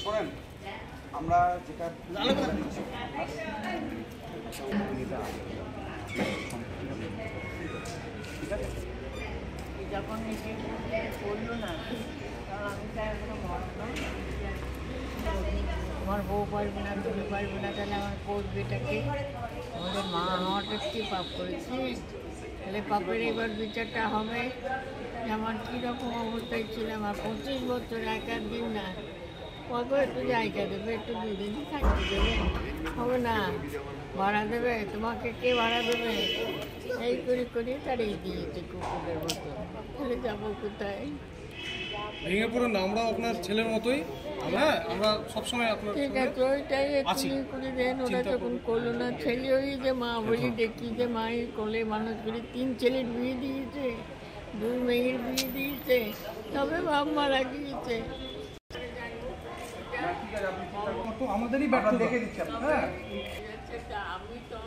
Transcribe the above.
শোনেন, আমরা যেটা যখন এসে করলো না তখন আমি তাই আমার বউ পারবে না, তুমি পারবে না, তাহলে আমার করবেটাকে আমাদের মা হওয়াটা কি পাপ করেছি, তাহলে পাপের এবার বিচারটা হবে। আমার কীরকম অবস্থায় ছিলাম, আর 25 বছর একার দিন না, কত একটু জায়গা দেবে, একটু দুদিন থাকতে দেবে, হবে না ভাড়া দেবে, তোমাকে কে ভাড়া দেবে? এই করে তাড়িয়ে দিয়েছে কুকুরের মতো, তাহলে যাবো কোথায়? ভেঙে পড়ুন না, আমরা আপনার ছেলের মতোই, আমরা সবসময় আপনার ঠিক আছে, ওইটাই তুমি করে দেন। ওরা যখন করলো না, ছেলে ওই যে মা বলি দেখি যে মায়ের কোলে মানুষ করে 3 ছেলের বিয়ে দিয়েছে, 2 মেয়ের বিয়ে দিয়েছে, তবে বাপ মারা গিয়েছে। আমাদেরই ব্যাপার দেখে দিচ্ছি। হ্যাঁ, আমি তো